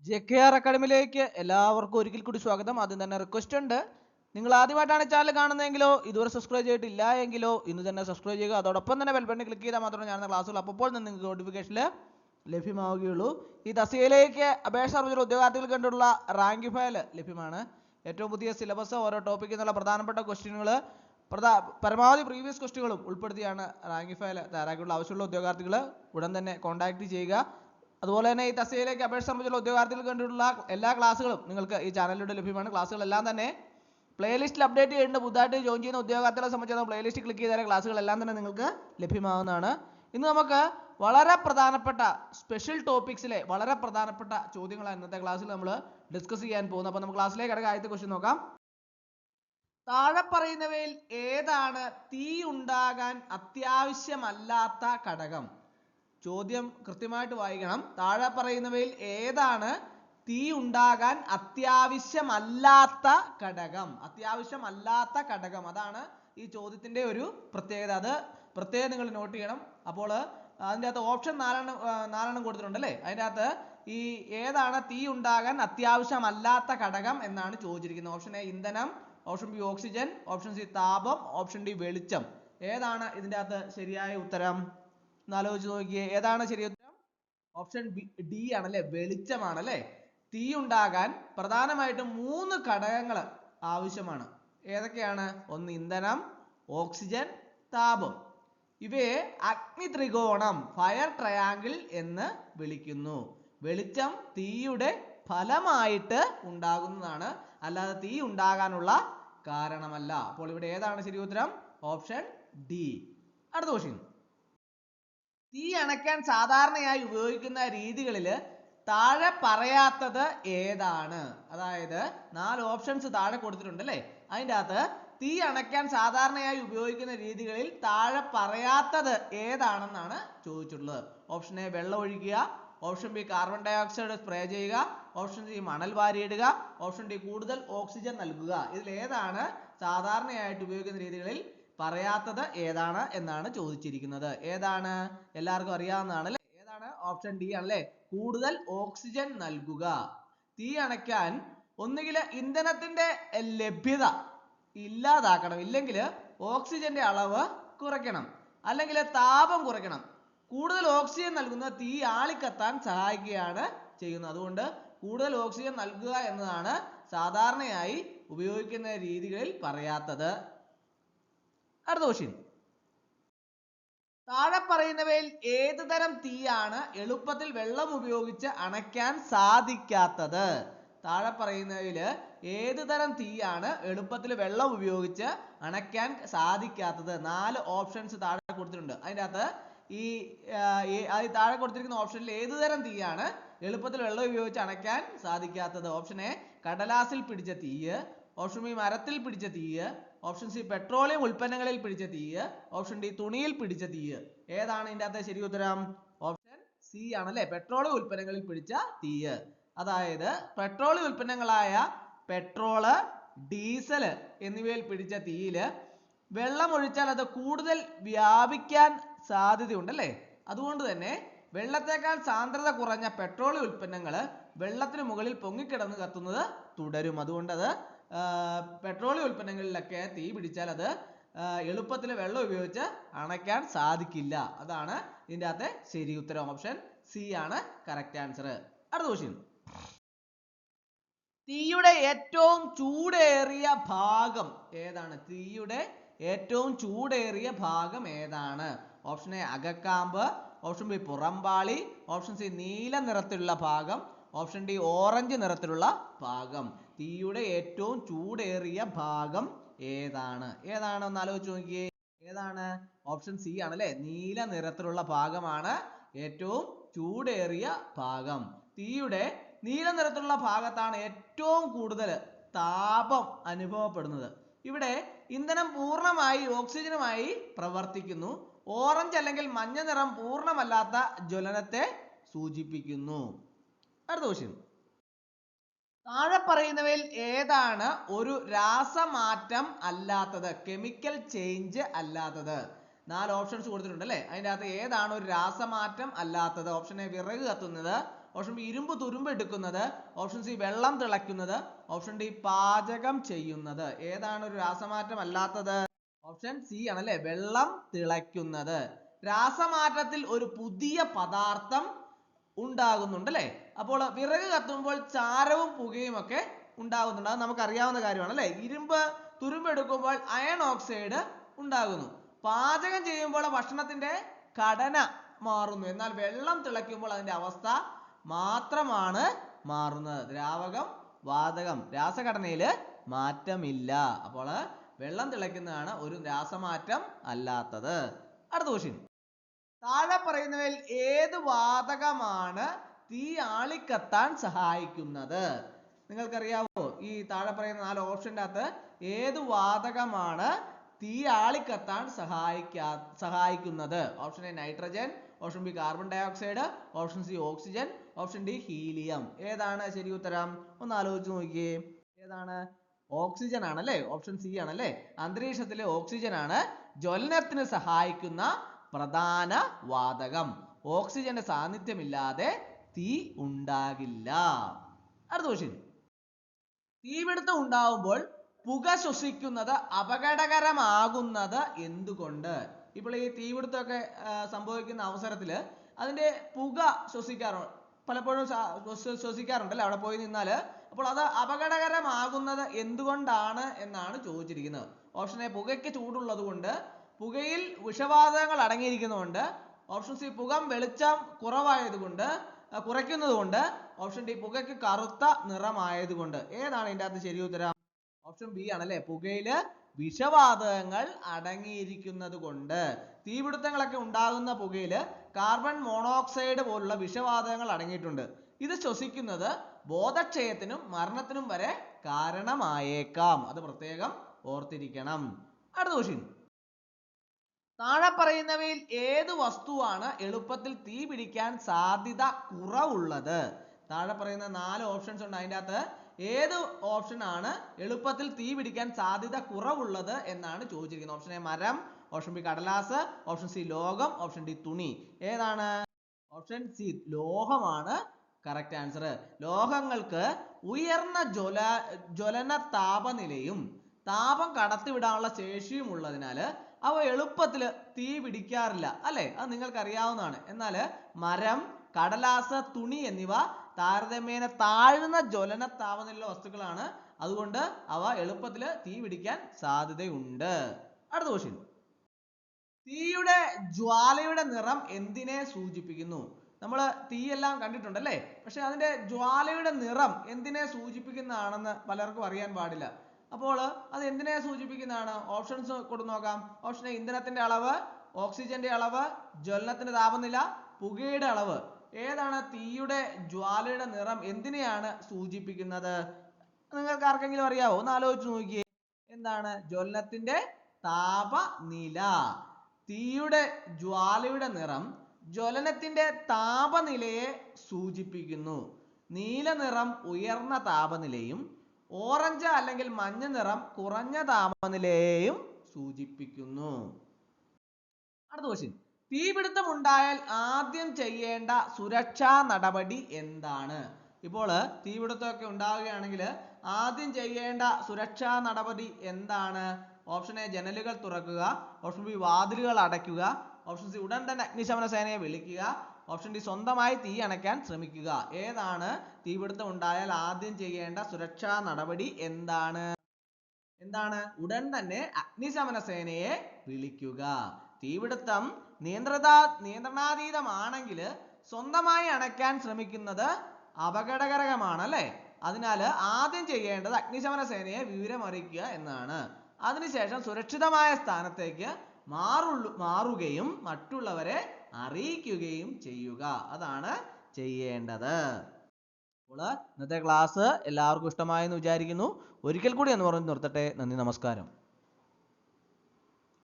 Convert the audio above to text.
JKR അക്കാഡമിയിലേക്ക് എല്ലാവർക്കും ഒരിക്കൽ കൂടി സ്വാഗതം. ആദ്യം തന്നെ റിക്വസ്റ്റ് ഉണ്ട്, നിങ്ങൾ ആദ്യമായിട്ടാണ് ചാനൽ കാണുന്നതെങ്കിലോ ഇതുവരെ സബ്സ്ക്രൈബ് ചെയ്തിട്ടില്ല എങ്കിലോ ഇന്ന് തന്നെ സബ്സ്ക്രൈബ് ചെയ്യുക. അതോടൊപ്പം തന്നെ ബെൽ ബട്ടൺ ക്ലിക്ക് ചെയ്താൽ മാത്രമേ ഞാൻ ക്ലാസ്സുകൾ അപ്പോൾ തന്നെ നിങ്ങൾക്ക് നോട്ടിഫിക്കേഷനിൽ ലഭ്യമാവുകയുള്ളൂ. ഈ തസ്തികയിലേക്ക് അപേക്ഷ സമർപ്പിച്ച ഉദ്യോഗാർത്ഥികൾക്ക് വേണ്ടിയുള്ള റാങ്ക് ഫയൽ ലഭ്യമാണ്. ഏറ്റവും പുതിയ സിലബസ്, ഓരോ ടോപ്പിക്കിൽ നിന്നുള്ള പ്രധാനപ്പെട്ട ക്വസ്റ്റ്യനുകൾ, പരമാവധി പ്രീവിയസ് ക്വസ്റ്റ്യനുകളും ഉൾപ്പെടുത്തിയാണ് റാങ്ക് ഫയൽ തയ്യാറാക്കിയുള്ള. ആവശ്യമുള്ള ഉദ്യോഗാർത്ഥികൾ ഉടൻ തന്നെ കോൺടാക്ട് ചെയ്യുക. അതുപോലെ തന്നെ ഈ തസ്തികയിലേക്ക് അപേക്ഷ സമർപ്പിച്ചുള്ള ഉദ്യോഗാർത്ഥികൾക്ക് വേണ്ടിയുള്ള എല്ലാ ക്ലാസ്സുകളും നിങ്ങൾക്ക് ഈ ചാനലിലൂടെ ലഭ്യമാണ്. ക്ലാസ്സുകളെല്ലാം തന്നെ പ്ലേലിസ്റ്റിൽ അപ്ഡേറ്റ് ചെയ്യുന്നുണ്ട്. പുതുതായിട്ട് ജോയിൻ ചെയ്യുന്ന ഉദ്യോഗാർത്ഥികളെ സംബന്ധിച്ച് പ്ലേലിസ്റ്റ് ക്ലിക്ക് ചെയ്താൽ ക്ലാസ്സുകളെല്ലാം തന്നെ നിങ്ങൾക്ക് ലഭ്യമാവുന്നതാണ്. ഇന്ന് നമുക്ക് വളരെ പ്രധാനപ്പെട്ട സ്പെഷ്യൽ ടോപ്പിക്സിലെ വളരെ പ്രധാനപ്പെട്ട ചോദ്യങ്ങളാണ് ഇന്നത്തെ ക്ലാസ്സിൽ നമ്മൾ ഡിസ്കസ് ചെയ്യാൻ പോകുന്നത്. അപ്പോൾ നമുക്ക് ക്ലാസ്സിലേക്ക് കിടക്കുക. ആദ്യത്തെ ക്വസ്റ്റ്യൻ നോക്കാം. താഴെ പറയുന്നവയിൽ ഏതാണ് തീ ഉണ്ടാകാൻ അത്യാവശ്യമല്ലാത്ത ഘടകം? ചോദ്യം കൃത്യമായിട്ട് വായിക്കണം. താഴെ പറയുന്നവയിൽ ഏതാണ് തീ ഉണ്ടാകാൻ അത്യാവശ്യമല്ലാത്ത ഘടകം? അത്യാവശ്യമല്ലാത്ത ഘടകം, അതാണ് ഈ ചോദ്യത്തിന്റെ ഒരു പ്രത്യേകത. അത് പ്രത്യേകം നിങ്ങൾ നോട്ട് ചെയ്യണം. അപ്പോൾ അതിൻ്റെ അകത്ത് ഓപ്ഷൻ നാലെണ്ണം കൊടുത്തിട്ടുണ്ട് അല്ലേ? അതിൻ്റെ അകത്ത് ഈ ഏതാണ് തീ ഉണ്ടാകാൻ അത്യാവശ്യമല്ലാത്ത ഘടകം എന്നാണ് ചോദിച്ചിരിക്കുന്നത്. ഓപ്ഷൻ എ ഇന്ധനം, option B oxygen, option C താപം, ഓപ്ഷൻ ഡി വെളിച്ചം. ഏതാണ് ഇതിൻ്റെ അകത്ത് ശരിയായ ഉത്തരം? ആലോചിച്ച് നോക്കിയേ, ഏതാണ് ശരിയ ഉത്തരം? ഓപ്ഷൻ ഡി ആണല്ലേ, വെളിച്ചമാണല്ലേ. തീ ഉണ്ടാകാൻ പ്രധാനമായിട്ടും 3 ഘടകങ്ങൾ ആവശ്യമാണ്. ഏതൊക്കെയാണ്? ഒന്ന് ഇന്ധനം, ഓക്സിജൻ, താപം. ഇവയെ അഗ്നി ത്രികോണം, ഫയർ ട്രയാങ്കിൾ എന്ന് വിളിക്കുന്നു. വെളിച്ചം തീയുടെ ഫലമായിട്ട് ഉണ്ടാകുന്നതാണ്, അല്ലാതെ തീ ഉണ്ടാകാനുള്ള കാരണമല്ല. അപ്പോൾ ഇവിടെ ഏതാണ് ശരി ഉത്തരം? Option D. അടുത്ത ക്വസ്റ്റ്യൻ. തീ അണയ്ക്കാൻ സാധാരണയായി ഉപയോഗിക്കുന്ന രീതികളിൽ താഴെ പറയാത്തത് ഏതാണ്? അതായത് 4 ഓപ്ഷൻസ് താഴെ കൊടുത്തിട്ടുണ്ട് അല്ലേ? അതിൻ്റെ അകത്ത് തീ അണയ്ക്കാൻ സാധാരണയായി ഉപയോഗിക്കുന്ന രീതികളിൽ താഴെ പറയാത്തത് ഏതാണെന്നാണ് ചോദിച്ചിട്ടുള്ളത്. ഓപ്ഷൻ എ വെള്ളം ഒഴിക്കുക, option B carbon dioxide spray ചെയ്യുക, ഓപ്ഷൻ സി മണൽ വാരിയിടുക, ഓപ്ഷൻ ഡി കൂടുതൽ ഓക്സിജൻ നൽകുക. ഇതിൽ ഏതാണ് സാധാരണയായിട്ട് ഉപയോഗിക്കുന്ന രീതികളിൽ പറയാത്തത് ഏതാണ് എന്നാണ് ചോദിച്ചിരിക്കുന്നത്. ഏതാണ്? എല്ലാവർക്കും അറിയാവുന്നതാണ് അല്ലേ? ഏതാണ്? ഓപ്ഷൻ ഡി ആണല്ലേ, കൂടുതൽ ഓക്സിജൻ നൽകുക. തീ അണയ്ക്കാൻ ഒന്നുകിൽ ഇന്ധനത്തിന്റെ ലഭ്യത ഇല്ലാതാക്കണം, ഇല്ലെങ്കിൽ ഓക്സിജന്റെ അളവ് കുറയ്ക്കണം, അല്ലെങ്കിൽ താപം കുറയ്ക്കണം. കൂടുതൽ ഓക്സിജൻ നൽകുന്ന തീ ആളിക്കത്താൻ സഹായിക്കുകയാണ് ചെയ്യുന്നത്. അതുകൊണ്ട് കൂടുതൽ ഓക്സിജൻ നൽകുക എന്നതാണ് സാധാരണയായി ഉപയോഗിക്കുന്ന രീതികളിൽ പറയാത്തത്. അടുത്ത ക്വസ്റ്റ്യൻ. താഴെ പറയുന്നവയിൽ ഏത് തരം തീയാണ് എളുപ്പത്തിൽ വെള്ളം ഉപയോഗിച്ച് അണയ്ക്കാൻ സാധിക്കാത്തത്? താഴെ പറയുന്നവയിൽ ഏത് തരം തീയാണ് എളുപ്പത്തിൽ വെള്ളം ഉപയോഗിച്ച് അണയ്ക്കാൻ സാധിക്കാത്തത്? 4 ഓപ്ഷൻസ് താഴെ കൊടുത്തിട്ടുണ്ട്. അതിൻ്റെ അകത്ത് ഈ താഴെ കൊടുത്തിരിക്കുന്ന ഓപ്ഷനിൽ ഏത് തരം തീയാണ് എളുപ്പത്തിൽ വെള്ളം ഉപയോഗിച്ച് അണയ്ക്കാൻ സാധിക്കാത്തത്? ഓപ്ഷൻ എ കടലാസിൽ പിടിച്ച തീയ്, ഓപ്ഷൻ ബി മരത്തിൽ പിടിച്ച തീയ്, ഓപ്ഷൻ സി പെട്രോളിയം ഉൽപ്പന്നങ്ങളിൽ പിടിച്ച തീയ്, ഓപ്ഷൻ ഡി തുണിയിൽ പിടിച്ച തീയ്. ഏതാണ് ഇതിൻ്റെ അകത്തെ ശരി ഉത്തരം? ഓപ്ഷൻ സി ആണല്ലേ, പെട്രോളിയം ഉൽപ്പന്നങ്ങളിൽ പിടിച്ച തീയ്. അതായത് പെട്രോളിയം ഉൽപ്പന്നങ്ങളായ പെട്രോള്, ഡീസല് എന്നിവയിൽ പിടിച്ച തീയില് വെള്ളം ഒഴിച്ചാൽ അത് കൂടുതൽ വ്യാപിക്കാൻ സാധ്യതയുണ്ട് അല്ലേ? അതുകൊണ്ട് തന്നെ വെള്ളത്തേക്കാൾ സാന്ദ്രത കുറഞ്ഞ പെട്രോളിയം ഉൽപ്പന്നങ്ങൾ വെള്ളത്തിന് മുകളിൽ പൊങ്ങിക്കിടന്ന് കത്തുന്നത് തുടരും. അതുകൊണ്ട് അത് പെട്രോളിയം ഉൽപ്പന്നങ്ങളിലൊക്കെ തീ പിടിച്ചാൽ അത് എളുപ്പത്തിൽ വെള്ളം ഉപയോഗിച്ച് അണയ്ക്കാൻ സാധിക്കില്ല. അതാണ് ഇതിൻ്റെ അകത്തെ ശരി ഉത്തരം. ഓപ്ഷൻ സി ആണ് കറക്റ്റ് ആൻസർ. അടുത്ത ക്വസ്റ്റ്യൻ. തീയുടെ ഏറ്റവും ചൂടേറിയ ഭാഗം ഏതാണ്? തീയുടെ ഏറ്റവും ചൂടേറിയ ഭാഗം ഏതാണ്? ഓപ്ഷൻ എ അകക്കാമ്പ്, ഓപ്ഷൻ ബി പുറംപാളി, ഓപ്ഷൻ സി നീല നിറത്തിലുള്ള ഭാഗം, ഓപ്ഷൻ ഡി ഓറഞ്ച് നിറത്തിലുള്ള ഭാഗം. തീയുടെ ഏറ്റവും ചൂടേറിയ ഭാഗം ഏതാണ്? ഏതാണ്? ഒന്ന് ആലോചിച്ച് നോക്കിയേ, ഏതാണ്? ഓപ്ഷൻ സി ആണല്ലേ, നീല നിറത്തിലുള്ള ഭാഗമാണ് ഏറ്റവും ചൂടേറിയ ഭാഗം. തീയുടെ നീല നിറത്തിലുള്ള ഭാഗത്താണ് ഏറ്റവും കൂടുതൽ താപം അനുഭവപ്പെടുന്നത്. ഇവിടെ ഇന്ധനം പൂർണ്ണമായി ഓക്സിജനുമായി പ്രവർത്തിക്കുന്നു. ഓറഞ്ച് അല്ലെങ്കിൽ മഞ്ഞ നിറം പൂർണ്ണമല്ലാത്ത ജ്വലനത്തെ സൂചിപ്പിക്കുന്നു. അടുത്ത ക്വസ്റ്റ്യൻ. താഴെ പറയുന്നവയിൽ ഏതാണ് ഒരു രാസമാറ്റം അല്ലാത്തത്? കെമിക്കൽ ചേഞ്ച് അല്ലാത്തത്? 4 ഓപ്ഷൻസ് കൊടുത്തിട്ടുണ്ട് അല്ലേ? അതിൻ്റെ അകത്ത് ഏതാണ് ഒരു രാസമാറ്റം അല്ലാത്തത്? ഓപ്ഷൻ എ വിറക് കത്തുന്നത്, ഓപ്ഷൻ ബി ഇരുമ്പ് തുരുമ്പെടുക്കുന്നത്, ഓപ്ഷൻ സി വെള്ളം തിളയ്ക്കുന്നത്, ഓപ്ഷൻ ഡി പാചകം ചെയ്യുന്നത്. ഏതാണ് ഒരു രാസമാറ്റം അല്ലാത്തത്? ഓപ്ഷൻ സി ആണ് അല്ലെ, വെള്ളം തിളയ്ക്കുന്നത്. രാസമാറ്റത്തിൽ ഒരു പുതിയ പദാർത്ഥം ഉണ്ടാകുന്നുണ്ട് അല്ലെ. അപ്പോൾ വിറക് കത്തുമ്പോൾ ചാരവും പുകയും ഒക്കെ ഉണ്ടാകുന്നുണ്ട്, അത് നമുക്കറിയാവുന്ന കാര്യമാണ് അല്ലെ. ഇരുമ്പ് തുരുമ്പെടുക്കുമ്പോൾ അയൺ ഓക്സൈഡ് ഉണ്ടാകുന്നു. പാചകം ചെയ്യുമ്പോൾ ഭക്ഷണത്തിന്റെ ഘടന മാറുന്നു, എന്നാൽ വെള്ളം തിളയ്ക്കുമ്പോൾ അതിന്റെ അവസ്ഥ മാത്രമാണ് മാറുന്നത്. ദ്രാവകം, വാതകം, രാസഘടനയിൽ മാറ്റമില്ല. അപ്പോൾ വെള്ളം തിളയ്ക്കുന്നതാണ് ഒരു രാസമാറ്റം അല്ലാത്തത്. അടുത്ത ക്വസ്റ്റ്യൻ, താഴെ പറയുന്നവയിൽ ഏത് വാതകമാണ് തീ ആളിക്കത്താൻ സഹായിക്കുന്നത്? നിങ്ങൾക്കറിയാവോ ഈ താഴെ പറയുന്ന 4 ഓപ്ഷന്റെ അകത്ത് ഏത് വാതകമാണ് തീ ആളിക്കത്താൻ സഹായിക്കുന്നത്? Option A nitrogen, option B carbon dioxide, option C oxygen, option D helium. ഏതാണ് ശരി ഉത്തരം? ഒന്ന് ആലോചിച്ച് നോക്കിയേ. ഏതാണ്? ഓക്സിജൻ ആണല്ലേ, ഓപ്ഷൻ സി ആണല്ലേ. അന്തരീക്ഷത്തിലെ ഓക്സിജൻ ആണ് ജ്വലനത്തിന് സഹായിക്കുന്ന പ്രധാന വാതകം. ഓക്സിജന്റെ സാന്നിധ്യമില്ലാതെ തീ ഉണ്ടാകില്ല. അടുത്ത ക്വസ്റ്റ്യൻ, തീപിടുത്തം ഉണ്ടാവുമ്പോൾ പുക ശ്വസിക്കുന്നത് അപകടകരമാകുന്നത് എന്തുകൊണ്ട്? ഇപ്പോൾ ഈ തീപിടുത്തമൊക്കെ സംഭവിക്കുന്ന അവസരത്തിൽ അതിന്റെ പുക പലപ്പോഴും ശ്വസിക്കാറുണ്ടല്ലേ അവിടെ പോയി നിന്നാൽ. അപ്പോൾ അത് അപകടകരമാകുന്നത് എന്തുകൊണ്ടാണ് എന്നാണ് ചോദിച്ചിരിക്കുന്നത്. ഓപ്ഷൻ എ പുകയ്ക്ക് ചൂടുള്ളത് കൊണ്ട്, പുകയിൽ വിഷവാതകങ്ങൾ അടങ്ങിയിരിക്കുന്നതുകൊണ്ട്, ഓപ്ഷൻ സി പുകം വെളിച്ചം കുറയ്ക്കുന്നത് കൊണ്ട്, ഓപ്ഷൻ ഡി പുകയ്ക്ക് കറുത്ത നിറമായതുകൊണ്ട്. ഏതാണ് ഇതിന്റെ അകത്ത് ശരി ഉത്തരം? ഓപ്ഷൻ ബി ആണല്ലേ, പുകയില് വിഷവാതകങ്ങൾ അടങ്ങിയിരിക്കുന്നത് കൊണ്ട്. തീപിടുത്തങ്ങളൊക്കെ ഉണ്ടാകുന്ന പുകയില് കാർബൺ മോണോക്സൈഡ് പോലുള്ള വിഷവാതകങ്ങൾ അടങ്ങിയിട്ടുണ്ട്. ഇത് ശ്വസിക്കുന്നത് ബോധക്ഷയത്തിനും മരണത്തിനും വരെ കാരണമായേക്കാം, അത് പ്രത്യേകം ഓർത്തിരിക്കണം. അടുത്ത ക്വസ്റ്റ്യൻ, താഴെ പറയുന്നവയിൽ ഏത് വസ്തുവാണ് എളുപ്പത്തിൽ തീ പിടിക്കാൻ സാധ്യത കുറവുള്ളത്? താഴെ പറയുന്ന 4 ഓപ്ഷൻസ് ഉണ്ട്, അതിൻ്റെ അകത്ത് ഏത് ഓപ്ഷൻ ആണ് എളുപ്പത്തിൽ തീ പിടിക്കാൻ സാധ്യത കുറവുള്ളത് എന്നാണ് ചോദിച്ചിരിക്കുന്നത്. ഓപ്ഷൻ എ മരം, ഓപ്ഷൻ ബി കടലാസ്, ഓപ്ഷൻ സി ലോഹം, ഓപ്ഷൻ ഡി തുണി. ഏതാണ്? ഓപ്ഷൻ സി ലോഹമാണ് കറക്റ്റ് ആൻസർ. ലോഹങ്ങൾക്ക് ഉയർന്ന ജ്വലന താപനിലയും താപം കടത്തിവിടാനുള്ള ശേഷിയും ഉള്ളതിനാൽ അവ എളുപ്പത്തിൽ തീ പിടിക്കാറില്ല അല്ലെ, അത് നിങ്ങൾക്ക് അറിയാവുന്നതാണ്. എന്നാൽ മരം, കടലാസ്, തുണി എന്നിവ താരതമ്യേന താഴ്ന്ന ജ്വലന താപനിലയുള്ള വസ്തുക്കളാണ്, അതുകൊണ്ട് അവ എളുപ്പത്തിൽ തീ പിടിക്കാൻ സാധ്യതയുണ്ട്. അടുത്ത ക്വസ്റ്റ്യൻ, തീയുടെ ജ്വാലയുടെ നിറം എന്തിനെ സൂചിപ്പിക്കുന്നു? നമ്മൾ തീയെല്ലാം കണ്ടിട്ടുണ്ടല്ലേ, പക്ഷെ അതിന്റെ ജ്വാലയുടെ നിറം എന്തിനെ സൂചിപ്പിക്കുന്നതാണെന്ന് പലർക്കും അറിയാൻ പാടില്ല. അപ്പോൾ അത് എന്തിനെ സൂചിപ്പിക്കുന്നതാണ്? ഓപ്ഷൻസ് കൊടുത്തു നോക്കാം. ഓപ്ഷൻ എ ഇന്ധനത്തിന്റെ അളവ്, ഓക്സിജന്റെ അളവ്, ജ്വലനത്തിന്റെ താപനില, പുകയുടെ അളവ്. ഏതാണ് തീയുടെ ജ്വാലയുടെ നിറം എന്തിനെയാണ് സൂചിപ്പിക്കുന്നത്? നിങ്ങൾക്ക് ആർക്കെങ്കിലും അറിയാവോ? ഒന്ന് ആലോചിച്ച് നോക്കിയേ. എന്താണ്? ജ്വലനത്തിന്റെ താപനില. തീയുടെ ജ്വാലയുടെ നിറം ജ്വലനത്തിന്റെ താപനിലയെ സൂചിപ്പിക്കുന്നു. നീല നിറം ഉയർന്ന താപനിലയും ഓറഞ്ച് അല്ലെങ്കിൽ മഞ്ഞ നിറം കുറഞ്ഞ താപനിലയെയും സൂചിപ്പിക്കുന്നു. അടുത്ത ക്വസ്റ്റ്യൻ, തീപിടുത്തം ഉണ്ടായാൽ ആദ്യം ചെയ്യേണ്ട സുരക്ഷാ നടപടി എന്താണ്? ഇപ്പോൾ തീപിടുത്തമൊക്കെ ഉണ്ടാവുകയാണെങ്കിൽ ആദ്യം ചെയ്യേണ്ട സുരക്ഷാ നടപടി എന്താണ്? ഓപ്ഷൻ എ ജനലുകൾ തുറക്കുക, ഓപ്ഷൻ ബി വാതിലുകൾ അടയ്ക്കുക, ഓപ്ഷൻ സി ഉടൻ തന്നെ അഗ്നിശമന സേനയെ വിളിക്കുക, ഓപ്ഷൻ ഡി സ്വന്തമായി തീ അണയ്ക്കാൻ ശ്രമിക്കുക. ഏതാണ് തീപിടുത്തം ഉണ്ടായാൽ ആദ്യം ചെയ്യേണ്ട സുരക്ഷാ നടപടി? എന്താണ്? ഉടൻ തന്നെ അഗ്നിശമന സേനയെ വിളിക്കുക. തീപിടുത്തം നിയന്ത്രണാതീതമാണെങ്കിൽ സ്വന്തമായി അണയ്ക്കാൻ ശ്രമിക്കുന്നത് അപകടകരമാണ് അല്ലെ. അതിനാൽ ആദ്യം ചെയ്യേണ്ടത് അഗ്നിശമന സേനയെ വിവരം അറിയിക്കുക എന്നാണ്. അതിനുശേഷം സുരക്ഷിതമായ സ്ഥാനത്തേക്ക് മാറുകയും മറ്റുള്ളവരെ അറിയിക്കുകയും ചെയ്യുക, അതാണ് ചെയ്യേണ്ടത്. അപ്പോൾ ഇന്നത്തെ ക്ലാസ് എല്ലാവർക്കും ഇഷ്ടമായെന്ന് വിചാരിക്കുന്നു. ഒരിക്കൽ കൂടി എന്ന് പറഞ്ഞ് നിർത്തട്ടെ. നന്ദി, നമസ്കാരം.